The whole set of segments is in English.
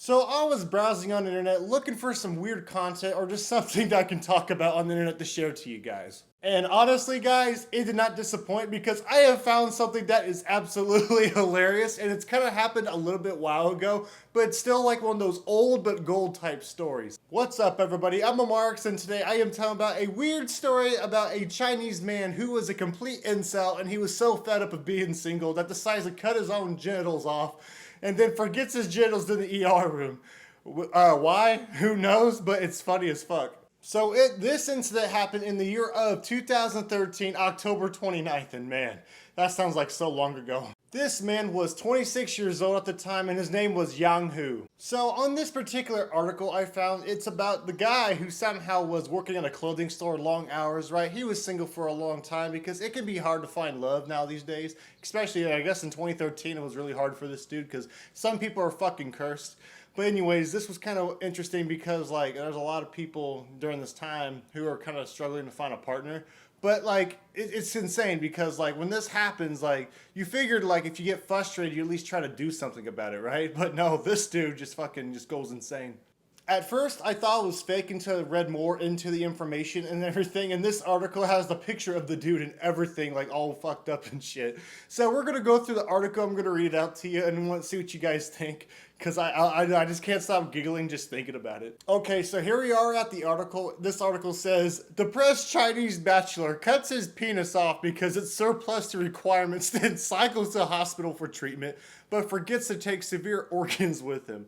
So I was browsing on the internet looking for some weird content or just something that I can talk about on the internet to share to you guys. And honestly, guys, it did not disappoint because I have found something that is absolutely hilarious, and it's kind of happened a little bit while ago, but it's still like one of those old but gold type stories. What's up, everybody? I'm Amaryx, and today I am telling about a weird story about a Chinese man who was a complete incel, and he was so fed up of being single that decides to cut his own genitals off and then forgets his genitals in the ER room. Why? Who knows? But it's funny as fuck. So this incident happened in the year of 2013, October 29th, and man, that sounds like so long ago. This man was 26 years old at the time, and his name was Yang Hu. So on this particular article I found, it's about the guy who somehow was working at a clothing store long hours, right? He was single for a long time because it can be hard to find love now these days. Especially, I guess in 2013, it was really hard for this dude because some people are fucking cursed. But anyways, this was kind of interesting because like there's a lot of people during this time who are kind of struggling to find a partner. But like it's insane because like when this happens, like you figured like if you get frustrated, you at least try to do something about it, right? But no, this dude just fucking just goes insane. At first, I thought it was fake until I read more into the information and everything. And this article has the picture of the dude and everything, like all fucked up and shit. So we're gonna go through the article. I'm gonna read it out to you and want to see what you guys think, because I just can't stop giggling just thinking about it. Okay, so here we are at the article. This article says depressed Chinese bachelor cuts his penis off because it's surplus to requirements, then cycles to hospital for treatment, but forgets to take severe organs with him.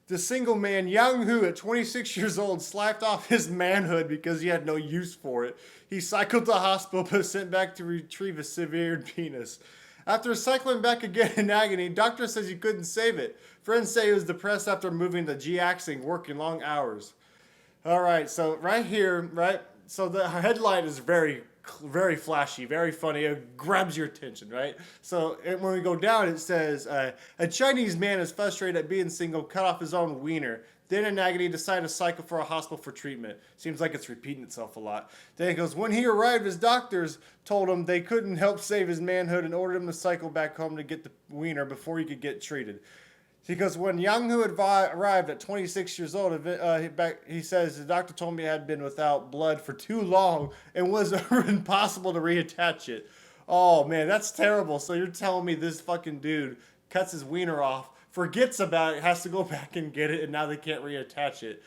The single man, Yang Hu, at 26 years old, slapped off his manhood because he had no use for it. He cycled to the hospital but was sent back to retrieve a severed penis. After cycling back again in agony, doctor says he couldn't save it. Friends say he was depressed after moving to Jiaxing, working long hours. Alright, so right here, right? So the headline is very flashy, very funny. It grabs your attention, right? So when we go down, it says, a Chinese man is frustrated at being single, cut off his own wiener. Then in agony, decided to cycle for a hospital for treatment. Seems like it's repeating itself a lot. Then it goes, when he arrived, his doctors told him they couldn't help save his manhood and ordered him to cycle back home to get the wiener before he could get treated. Because when Yang Hu arrived at 26 years old, he says, the doctor told me I had been without blood for too long and was impossible to reattach it. Oh man, that's terrible. So you're telling me this fucking dude cuts his wiener off, forgets about it, has to go back and get it, and now they can't reattach it.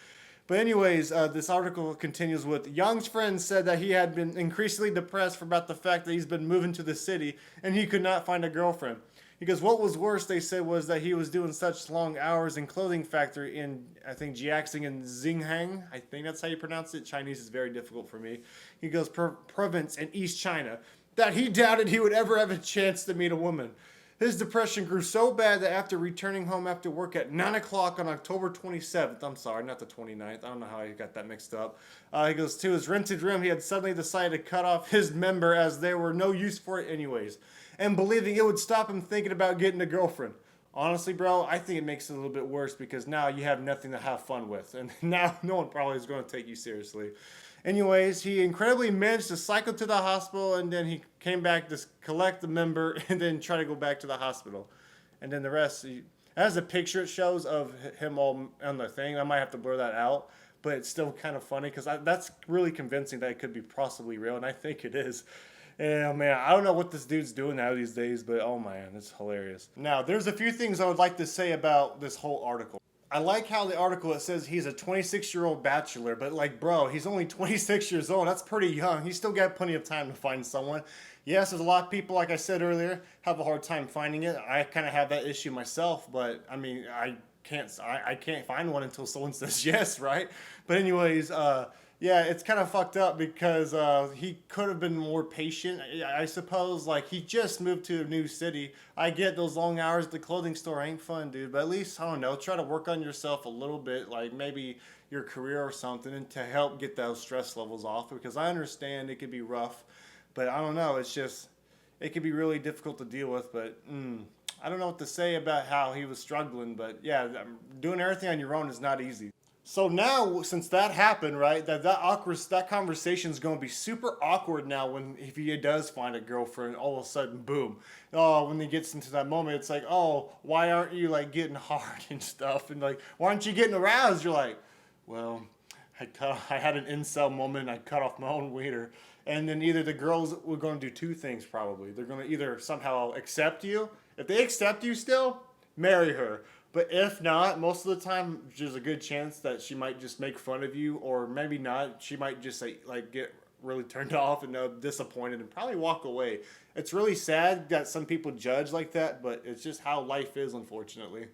But anyways, this article continues with, Young's friend said that he had been increasingly depressed about the fact that he's been moving to the city and he could not find a girlfriend. Because what was worse, they said, was that he was doing such long hours in clothing factory in, I think, Jiaxing and Xinjiang. I think that's how you pronounce it. Chinese is very difficult for me. He goes, province in East China, that he doubted he would ever have a chance to meet a woman. His depression grew so bad that after returning home after work at 9 o'clock on October 27th, I'm sorry, not the 29th, I don't know how he got that mixed up. He goes, to his rented room, he had suddenly decided to cut off his member as there were no use for it anyways, and believing it would stop him thinking about getting a girlfriend. Honestly, bro, I think it makes it a little bit worse because now you have nothing to have fun with, and now no one probably is going to take you seriously. Anyways, he incredibly managed to cycle to the hospital, and then he came back to collect the member and then try to go back to the hospital. And then the rest, as a picture it shows of him all on the thing. I might have to blur that out, but it's still kind of funny because that's really convincing that it could be possibly real, and I think it is. Yeah, man, I don't know what this dude's doing now these days, but oh man, it's hilarious. Now, there's a few things I would like to say about this whole article. I like how the article, it says he's a 26-year-old bachelor, but like, bro, he's only 26 years old. That's pretty young. He's still got plenty of time to find someone. Yes, there's a lot of people, like I said earlier, have a hard time finding it. I kind of have that issue myself, but I mean, I can't find one until someone says yes, right? But anyways, yeah, it's kind of fucked up because he could have been more patient, I suppose. Like, he just moved to a new city. I get those long hours at the clothing store ain't fun, dude. But at least, I don't know, try to work on yourself a little bit, like maybe your career or something, and to help get those stress levels off. Because I understand it could be rough, but I don't know, it's just, it could be really difficult to deal with. But I don't know what to say about how he was struggling. But yeah, doing everything on your own is not easy. So now, since that happened, right, that conversation is going to be super awkward now when if he does find a girlfriend, all of a sudden, boom. Oh, when he gets into that moment, it's like, oh, why aren't you like getting hard and stuff, and like, why aren't you getting aroused? You're like, well, I had an incel moment. And I cut off my own wiener, and then either the girls were going to do two things. Probably they're going to either somehow accept you. If they accept you still, marry her. But if not, most of the time, there's a good chance that she might just make fun of you, or maybe not. She might just like get really turned off and disappointed and probably walk away. It's really sad that some people judge like that, but it's just how life is, unfortunately.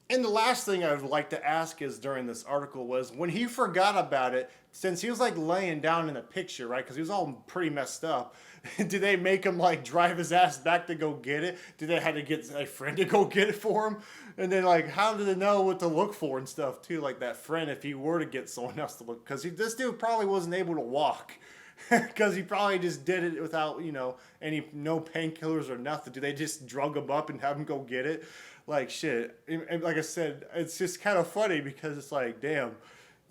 And the last thing I would like to ask is during this article was when he forgot about it, since he was like laying down in the picture, right? Because he was all pretty messed up. Did they make him like drive his ass back to go get it? Did they have to get a friend to go get it for him? And then like, how do they know what to look for and stuff too? Like that friend, if he were to get someone else to look, because this dude probably wasn't able to walk. Because he probably just did it without, no painkillers or nothing. Do they just drug him up and have him go get it? Like, shit. And like I said, it's just kind of funny because it's like, damn.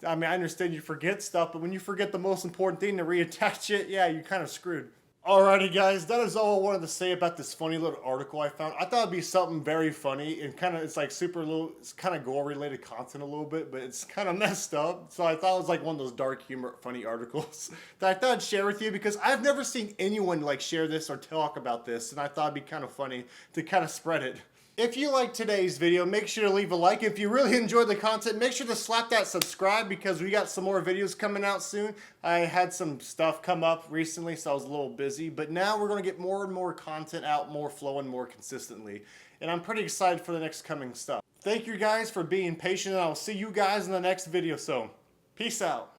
I mean, I understand you forget stuff, but when you forget the most important thing to reattach it, yeah, you're kind of screwed. Alrighty, guys, that is all I wanted to say about this funny little article I found. I thought it'd be something very funny and it's like it's kind of gore related content a little bit, but it's kind of messed up. So I thought it was like one of those dark humor, funny articles that I thought I'd share with you because I've never seen anyone like share this or talk about this, and I thought it'd be kind of funny to kind of spread it. If you liked today's video, make sure to leave a like. If you really enjoyed the content, make sure to slap that subscribe because we got some more videos coming out soon. I had some stuff come up recently, so I was a little busy. But now we're going to get more and more content out, more flowing, more consistently. And I'm pretty excited for the next coming stuff. Thank you guys for being patient, and I'll see you guys in the next video. So, peace out.